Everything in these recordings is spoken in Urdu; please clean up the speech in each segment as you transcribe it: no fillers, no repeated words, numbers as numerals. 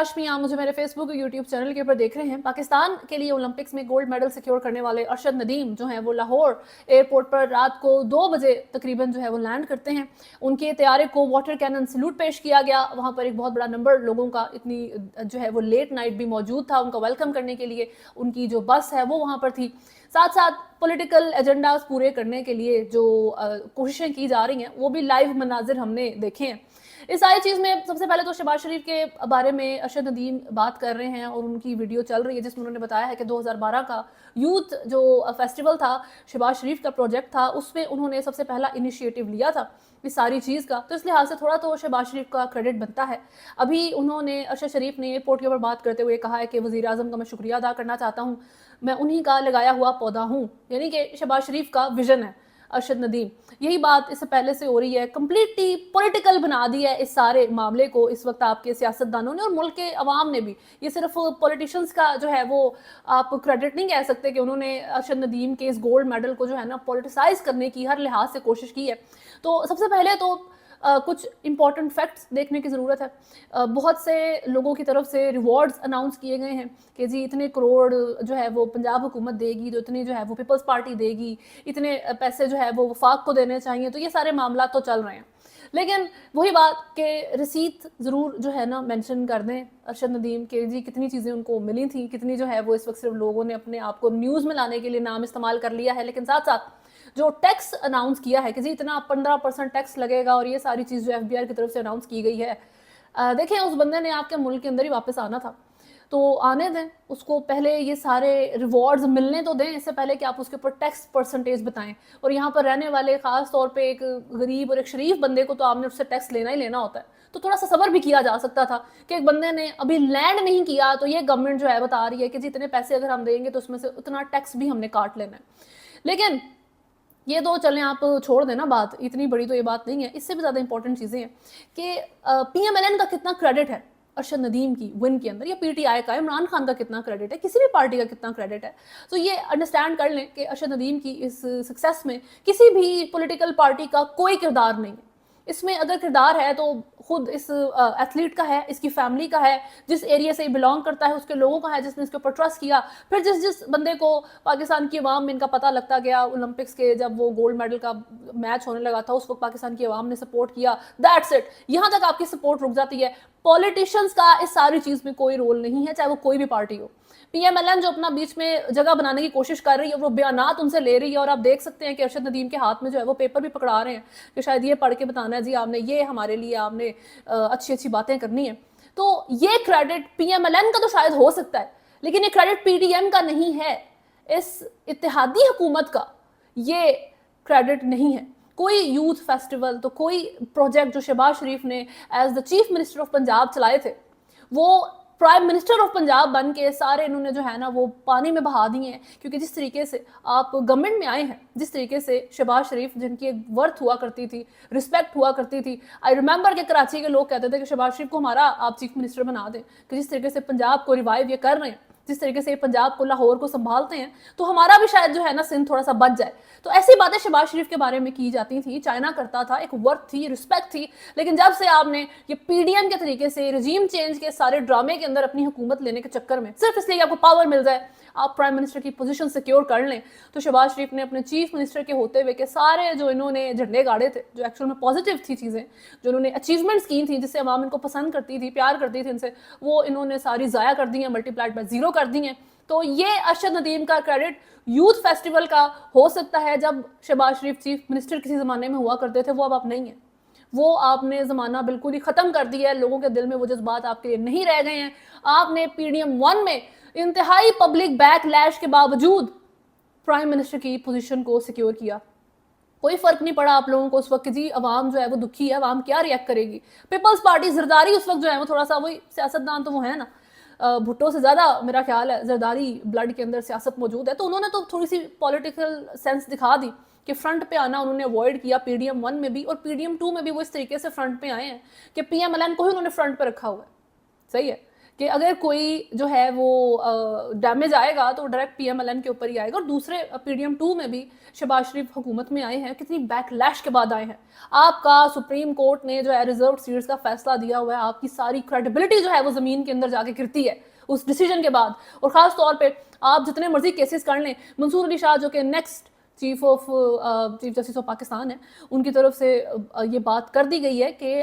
ہاشمی، آپ مجھے میرے فیس بک اور یوٹیوب چینل کے اوپر دیکھ رہے ہیں۔ پاکستان کے لیے اولمپکس میں گولڈ میڈل سیکیور کرنے والے ارشد ندیم جو ہیں وہ لاہور ایئرپورٹ پر رات کو 2 بجے تقریباً جو ہے وہ لینڈ کرتے ہیں۔ ان کے طیارے کو واٹر کینن سلوٹ پیش کیا گیا۔ وہاں پر ایک بہت بڑا نمبر لوگوں کا اتنی جو ہے وہ لیٹ نائٹ بھی موجود تھا ان کا ویلکم کرنے کے لیے۔ ان کی جو بس ہے وہ وہاں پر تھی۔ ساتھ ساتھ پولیٹیکل ایجنڈاز پورے کرنے کے لیے جو کوششیں کی جا رہی ہیں وہ بھی لائیو مناظر ہم نے دیکھے ہیں۔ اس ساری چیز میں سب سے پہلے تو شہباز شریف کے بارے میں ارشد ندیم بات کر رہے ہیں اور ان کی ویڈیو چل رہی ہے جس میں انہوں نے بتایا ہے کہ 2012 کا یوتھ جو فیسٹیول تھا، شہباز شریف کا پروجیکٹ تھا، اس میں انہوں نے سب سے پہلا انیشیٹو لیا تھا اس ساری چیز کا، تو اس لحاظ سے تھوڑا تو شہباز شریف کا کریڈٹ بنتا ہے۔ ابھی انہوں نے ارشد شریف نے ایئرپورٹ کے اوپر بات کرتے ہوئے کہا ہے کہ وزیر اعظم کا میں شکریہ ادا کرنا چاہتا ہوں، میں انہی کا لگایا ہوا پودا ہوں، یعنی کہ شہباز شریف کا ویژن ہے ارشد ندیم۔ یہی بات اس سے پہلے سے ہو رہی ہے، کمپلیٹلی پولیٹیکل بنا دی ہے اس سارے معاملے کو اس وقت آپ کے سیاستدانوں نے اور ملک کے عوام نے بھی۔ یہ صرف پولیٹیشنز کا جو ہے وہ آپ کریڈٹ نہیں کہہ سکتے کہ انہوں نے ارشد ندیم کے اس گولڈ میڈل کو جو ہے نا پولیٹیسائز کرنے کی ہر لحاظ سے کوشش کی ہے۔ تو سب سے پہلے تو کچھ امپورٹنٹ فیکٹس دیکھنے کی ضرورت ہے۔ بہت سے لوگوں کی طرف سے ریوارڈز اناؤنس کیے گئے ہیں کہ جی اتنے کروڑ جو ہے وہ پنجاب حکومت دے گی، تو اتنی جو ہے وہ پیپلز پارٹی دے گی، اتنے پیسے جو ہے وہ وفاق کو دینے چاہیے، تو یہ سارے معاملات تو چل رہے ہیں۔ لیکن وہی بات کہ رسیت ضرور جو ہے نا مینشن کر دیں ارشد ندیم کہ جی کتنی چیزیں ان کو ملی تھیں، کتنی جو ہے وہ اس وقت صرف لوگوں نے اپنے آپ کو نیوز میں لانے کے لیے نام استعمال کر لیا ہے، لیکن ساتھ ساتھ جو ٹیکس اناؤنس کیا ہے کہ جی اتنا 15% ٹیکس لگے گا اور یہ ساری چیز جو ایف بی آئی کی طرف سے اناؤنس کی گئی ہے۔ دیکھیں اس بندے نے آپ کے ملک کے اندر ہی واپس آنا تھا، تو آنے دیں اس کو، پہلے یہ سارے ریوارڈز ملنے تو دیں اس سے پہلے کہ آپ اس کے اوپر ٹیکس پرسنٹیج بتائیں۔ اور یہاں پر رہنے والے خاص طور پہ ایک غریب اور ایک شریف بندے کو تو آپ نے اس سے ٹیکس لینا ہی لینا ہوتا ہے، تو تھوڑا سا صبر بھی کیا جا سکتا تھا کہ ایک بندے نے ابھی لینڈ نہیں کیا تو یہ گورنمنٹ جو ہے بتا رہی ہے کہ جی اتنے پیسے اگر ہم دیں گے تو اس میں سے اتنا ٹیکس بھی ہم نے کاٹ لینا ہے۔ لیکن یہ تو چلیں آپ چھوڑ دیں نا بات، اتنی بڑی تو یہ بات نہیں ہے، اس سے بھی زیادہ امپورٹنٹ چیزیں ہیں کہ پی ایم ایل این کا کتنا کریڈٹ ہے ارشد ندیم کی ون کے اندر، یا پی ٹی آئی کا، عمران خان کا کتنا کریڈٹ ہے، کسی بھی پارٹی کا کتنا کریڈٹ ہے۔ تو یہ انڈرسٹینڈ کر لیں کہ ارشد ندیم کی اس سکسیس میں کسی بھی پولیٹیکل پارٹی کا کوئی کردار نہیں ہے۔ اس میں اگر کردار ہے تو خود اس ایتھلیٹ کا ہے، اس کی فیملی کا ہے، جس ایریا سے بلانگ کرتا ہے اس کے لوگوں کا ہے، جس نے اس کے اوپر ٹرسٹ کیا۔ پھر جس بندے کو پاکستان کی عوام میں ان کا پتہ لگتا گیا اولمپکس کے جب وہ گولڈ میڈل کا میچ ہونے لگا تھا، اس وقت پاکستان کی عوام نے سپورٹ کیا، دیٹس اٹ، یہاں تک آپ کی سپورٹ رک جاتی ہے۔ پولیٹیشنز کا اس ساری چیز میں کوئی رول نہیں ہے، چاہے وہ کوئی بھی پارٹی ہو۔ پی ایم ایل این جو اپنا بیچ میں جگہ بنانے کی کوشش کر رہی ہے، وہ بیانات ان سے لے رہی ہے، اور آپ دیکھ سکتے ہیں کہ ارشد ندیم کے ہاتھ میں جو ہے وہ پیپر بھی پکڑا رہے ہیں کہ شاید یہ پڑھ کے بتانا ہے جی آپ نے یہ ہمارے لیے آپ نے اچھی اچھی باتیں کرنی ہیں۔ تو یہ کریڈٹ پی ایم ایل این کا تو شاید ہو سکتا ہے، لیکن یہ کریڈٹ پی ڈی ایم کا نہیں ہے، اس اتحادی حکومت کا یہ کریڈٹ نہیں ہے۔ کوئی یوتھ فیسٹیول تو کوئی پروجیکٹ جو شہباز شریف نے as the chief minister of Punjab چلائے تھے، وہ پرائم منسٹر آف پنجاب بن کے سارے انہوں نے جو ہے نا وہ پانی میں بہا دیے ہیں۔ کیونکہ جس طریقے سے آپ گورنمنٹ میں آئے ہیں، جس طریقے سے شہباز شریف جن کی ایک ورتھ ہوا کرتی تھی، رسپیکٹ ہوا کرتی تھی، آئی ریممبر کہ کراچی کے لوگ کہتے تھے کہ شہباز شریف کو ہمارا آپ چیف منسٹر بنا دیں، کہ جس طریقے سے پنجاب کو ریوائیو یہ کر رہے ہیں، جس طریقے سے پنجاب کو لاہور کو سنبھالتے ہیں، تو ہمارا بھی شاید جو ہے نا سندھ تھوڑا سا بچ جائے۔ تو ایسی باتیں شہباز شریف کے بارے میں کی جاتی تھیں، چائنا کرتا تھا، ایک ورتھ تھی، رسپیکٹ تھی۔ لیکن جب سے آپ نے یہ پی ڈی ایم کے طریقے سے رجیم چینج کے سارے ڈرامے کے اندر اپنی حکومت لینے کے چکر میں، صرف اس لیے کہ آپ کو پاور مل جائے، آپ پرائم منسٹر کی پوزیشن سیکیور کر لیں، تو شہباز شریف نے اپنے چیف منسٹر کے ہوتے ہوئے کہ سارے جو انہوں نے جھنڈے گاڑے تھے، جو ایکچوئل میں پازیٹیو تھی چیزیں، جو انہوں نے اچیومنٹس کی تھیں، جس سے عوام ان کو پسند کرتی تھی، پیار کرتی تھی ان سے، وہ انہوں نے ساری ضائع کر دی ہیں، ملٹی پلائڈ بائی 0 کر دی ہیں۔ تو یہ ارشد ندیم کا کریڈٹ یوتھ فیسٹیول کا ہو سکتا ہے، جب شہباز شریف چیف منسٹر کسی زمانے میں ہوا کرتے تھے، وہ اب آپ نہیں ہیں، وہ آپ نے زمانہ بالکل ہی ختم کر دیا ہے، لوگوں کے دل میں وہ جذبات آپ کے لیے نہیں رہ گئے ہیں۔ آپ نے پی ڈی ایم 1 میں انتہائی پبلک بیک لیش کے باوجود پرائم منسٹر کی پوزیشن کو سیکیور کیا۔ کوئی فرق نہیں پڑا آپ لوگوں کو اس وقت کہ جی عوام جو ہے وہ دکھی ہے، عوام کیا ریئیکٹ کرے گی۔ پیپلز پارٹی زرداری اس وقت جو ہے وہ تھوڑا سا، وہی سیاستدان تو وہ ہے نا، بھٹو سے زیادہ میرا خیال ہے زرداری بلڈ کے اندر سیاست موجود ہے، تو انہوں نے تو تھوڑی سی پولیٹیکل سینس دکھا دی کہ فرنٹ پہ آنا انہوں نے اوائڈ کیا، پی ڈی ایم 1 میں بھی اور پی ڈی ایم 2 میں بھی وہ اس طریقے سے فرنٹ پہ آئے ہیں کہ پی ایم ایل این کو ہی انہوں نے فرنٹ پہ رکھا ہوا ہے۔ صحیح ہے کہ اگر کوئی جو ہے وہ ڈیمیج آئے گا تو ڈائریکٹ پی ایم ایل این کے اوپر ہی آئے گا. اور دوسرے پی ڈی ایم 2 میں بھی شہباز شریف حکومت میں آئے ہیں, کتنی بیک لیش کے بعد آئے ہیں. آپ کا سپریم کورٹ نے جو ہے ریزرو سیٹس کا فیصلہ دیا ہوا ہے, آپ کی ساری کریڈیبلٹی جو ہے وہ زمین کے اندر جا کے گرتی ہے اس ڈیسیجن کے بعد. اور خاص طور پہ آپ جتنے مرضی کیسز کر لیں, منصور علی شاہ جو کہ next chief justice of Pakistan ہے, ان کی طرف سے یہ بات کر دی گئی ہے کہ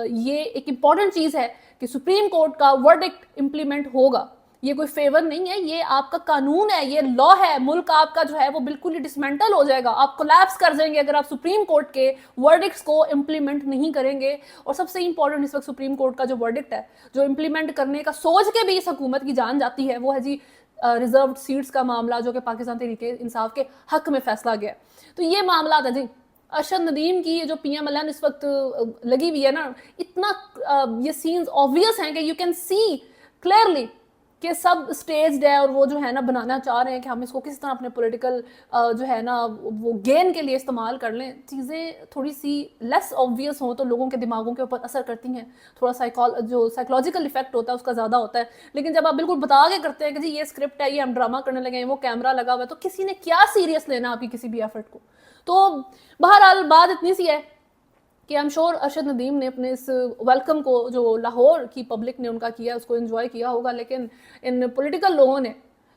یہ ایک امپورٹنٹ چیز ہے کہ سپریم کورٹ کا ورڈکٹ امپلیمنٹ ہوگا. یہ کوئی فیور نہیں ہے, یہ آپ کا قانون ہے, یہ لا ہے. ملک آپ کا جو ہے وہ بالکل ہی ڈسمینٹل ہو جائے گا, آپ کولیپس کر جائیں گے اگر آپ سپریم کورٹ کے ورڈکٹس کو امپلیمنٹ نہیں کریں گے. اور سب سے امپورٹنٹ اس وقت سپریم کورٹ کا جو ورڈکٹ ہے جو امپلیمنٹ کرنے کا سوچ کے بھی اس حکومت کی جان جاتی ہے, وہ ہے جی ریزروڈ سیٹس کا معاملہ, جو کہ پاکستان تحریک انصاف کے حق میں فیصلہ گیا. تو یہ معاملات ہے جی. ارشد ندیم کی جو پی ایم ایل این اس وقت لگی ہوئی ہے نا, اتنا یہ سینز آبویس ہیں کہ یو کین سی کلیئرلی کہ سب اسٹیجڈ ہے, اور وہ جو ہے نا بنانا چاہ رہے ہیں کہ ہم اس کو کس طرح اپنے پولیٹیکل جو ہے نا وہ گین کے لیے استعمال کر لیں. چیزیں تھوڑی سی لیس آبویس ہوں تو لوگوں کے دماغوں کے اوپر اثر کرتی ہیں, تھوڑا جو سائیکولوجیکل افیکٹ ہوتا ہے اس کا زیادہ ہوتا ہے. لیکن جب آپ بالکل بتا کے کرتے ہیں کہ جی یہ اسکرپٹ ہے, یہ ہم ڈرامہ کرنے لگے ہیں, وہ کیمرہ لگا ہوا ہے, تو کسی نے کیا سیریس لینا آپ کی کسی بھی ایفرٹ کو. تو بہرحال بات اتنی سی ہے کہ I'm sure ارشد ندیم نے اپنے اس ویلکم کو جو لاہور کی پبلک نے ان کا کیا اس کو انجوائے کیا ہوگا, لیکن ان پولیٹیکل لوگوں نے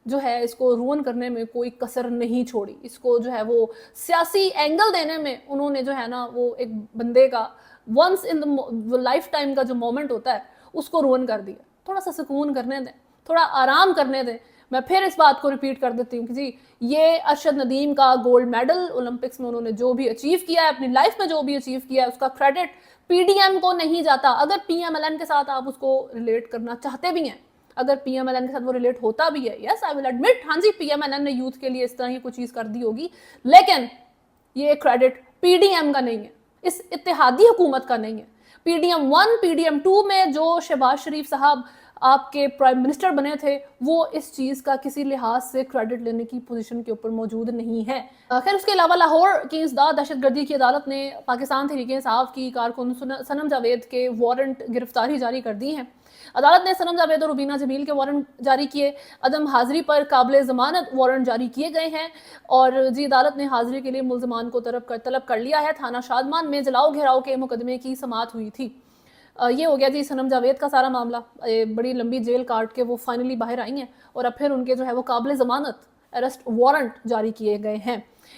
جو ہے اس کو رون کرنے میں کوئی کسر نہیں چھوڑی. اس کو جو ہے وہ سیاسی اینگل دینے میں انہوں نے جو ہے نا وہ ایک بندے کا once in the life time کا جو مومنٹ ہوتا ہے اس کو رون کر دیا. تھوڑا سا سکون کرنے دیں, تھوڑا آرام کرنے دیں. میں پھر اس بات کو ریپیٹ کر دیتی ہوں کہ جی یہ ارشد ندیم کا گولڈ میڈل اولمپکس میں انہوں نے جو بھی اچیو کیا ہے, اپنی لائف میں جو بھی اچیو کیا ہے, اس کا کریڈٹ پی ڈی ایم کو نہیں جاتا. اگر پی ایم ایل این کے ساتھ آپ اس کو ریلیٹ کرنا چاہتے بھی ہیں, اگر پی ایم ایل این کے ساتھ وہ ریلیٹ ہوتا بھی ہے, یس آئی ول ایڈمٹ, ہاں جی پی ایم ایل این نے یوتھ کے لیے اس طرح کی کوئی چیز کر دی ہوگی, لیکن یہ کریڈٹ پی ڈی ایم کا نہیں ہے, اس اتحادی حکومت کا نہیں ہے. پی ڈی ایم 1 پی ڈی ایم 2 میں جو شہباز شریف صاحب آپ کے پرائم منسٹر بنے تھے, وہ اس چیز کا کسی لحاظ سے کریڈٹ لینے کی پوزیشن کے اوپر موجود نہیں ہے. خیر اس کے علاوہ لاہور کی انسداد دہشت گردی کی عدالت نے پاکستان تحریک انصاف کی کارکن صنم جاوید کے وارنٹ گرفتاری جاری کر دی ہیں. عدالت نے صنم جاوید اور ربینہ جمیل کے وارنٹ جاری کیے, عدم حاضری پر قابل ضمانت وارنٹ جاری کیے گئے ہیں. اور جی عدالت نے حاضری کے لیے ملزمان کو طلب کر لیا ہے. تھانہ شادمان میں جلاؤ گھیراؤ کے مقدمے کی سماعت ہوئی تھی. یہ ہو گیا جی صنم جاوید کا سارا معاملہ. بڑی لمبی جیل کاٹ کے وہ فائنلی باہر آئی ہیں, اور اب پھر ان کے جو ہے وہ قابل ضمانت اریسٹ وارنٹ جاری کیے گئے ہیں.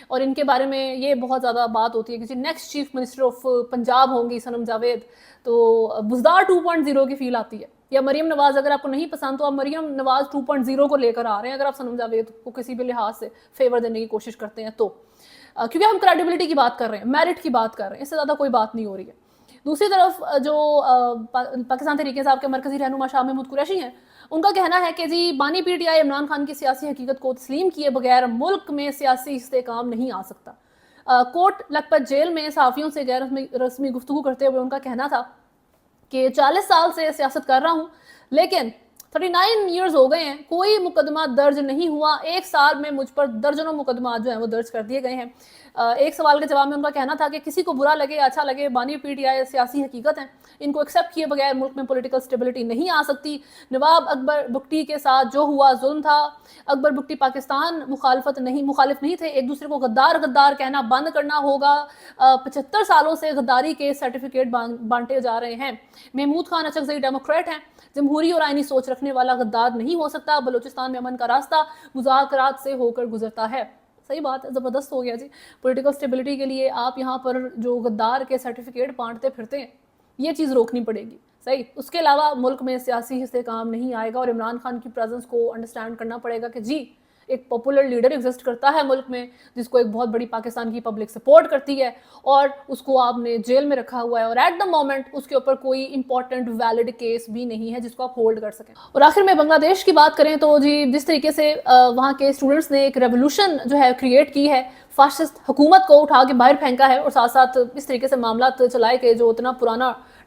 اور ان کے بارے میں یہ بہت زیادہ بات ہوتی ہے کہ جی next chief minister of Punjab ہوں گی صنم جاوید, تو بزدار 2.0 کی فیل آتی ہے. یا مریم نواز, اگر آپ کو نہیں پسند تو آپ مریم نواز 2.0 کو لے کر آ رہے ہیں اگر آپ صنم جاوید کو کسی بھی لحاظ سے فیور دینے کی کوشش کرتے ہیں تو, کیونکہ ہم کریڈیبلٹی کی بات کر رہے ہیں, میرٹ کی بات کر رہے ہیں, اس سے زیادہ کوئی بات نہیں ہو رہی ہے. دوسری طرف جو پاکستان تحریک انصاف کے مرکزی رہنما شاہ محمود قریشی ہیں, ان کا کہنا ہے کہ جی بانی P T I Imran Khan کی سیاسی حقیقت کو تسلیم کیے بغیر ملک میں سیاسی استحکام نہیں آ سکتا. کوٹ لکھپت جیل میں صحافیوں سے غیر رسمی گفتگو کرتے ہوئے ان کا کہنا تھا کہ 40 سال سے سیاست کر رہا ہوں, لیکن 39 ایئرز ہو گئے ہیں, کوئی مقدمہ درج نہیں ہوا. 1 سال میں مجھ پر درجنوں مقدمات جو ہیں وہ درج کر دیے گئے ہیں. ایک سوال کے جواب میں ان کا کہنا تھا کہ کسی کو برا لگے اچھا لگے, بانی پی ٹی آئی سیاسی حقیقت ہیں, ان کو ایکسیپٹ کیے بغیر ملک میں پولیٹیکل سٹیبلٹی نہیں آ سکتی. نواب اکبر بگٹی کے ساتھ جو ہوا ظلم تھا. اکبر بگٹی پاکستان مخالف نہیں تھے. ایک دوسرے کو غدار کہنا بند کرنا ہوگا. 75 سالوں سے غداری کے سرٹیفکیٹ بانٹے جا رہے ہیں. محمود خان اچکزئی ڈیموکریٹ ہیں, جمہوری اور آئینی سوچ رکھنے والا غدار نہیں ہو سکتا. بلوچستان میں امن کا راستہ مذاکرات سے ہو کر گزرتا ہے. صحیح بات ہے, زبردست ہو گیا جی. پولیٹیکل سٹیبلٹی کے لیے آپ یہاں پر جو غدار کے سرٹیفکیٹ بانٹتے پھرتے ہیں, یہ چیز روکنی پڑے گی. صحیح. اس کے علاوہ ملک میں سیاسی استحکام نہیں آئے گا, اور عمران خان کی پریزنس کو انڈرسٹینڈ کرنا پڑے گا کہ جی ایک پاپولر لیڈر ایگزسٹ کرتا ہے ملک میں, جس کو ایک بہت بڑی پاکستان کی پبلک سپورٹ کرتی ہے, اور اس کو آپ نے جیل میں رکھا ہوا ہے, اور ایٹ دا مومنٹ اس کے اوپر کوئی امپورٹنٹ ویلڈ کیس بھی نہیں ہے جس کو آپ ہولڈ کر سکیں. اور آخر میں بنگلہ دیش کی بات کریں تو جی جس طریقے سے وہاں کے اسٹوڈنٹس نے ایک ریولوشن جو ہے کریٹ کی ہے, فاشسٹ حکومت کو اٹھا کے باہر پھینکا ہے, اور ساتھ ساتھ اس طریقے سے معاملات چلائے کہ جو اتنا پرانا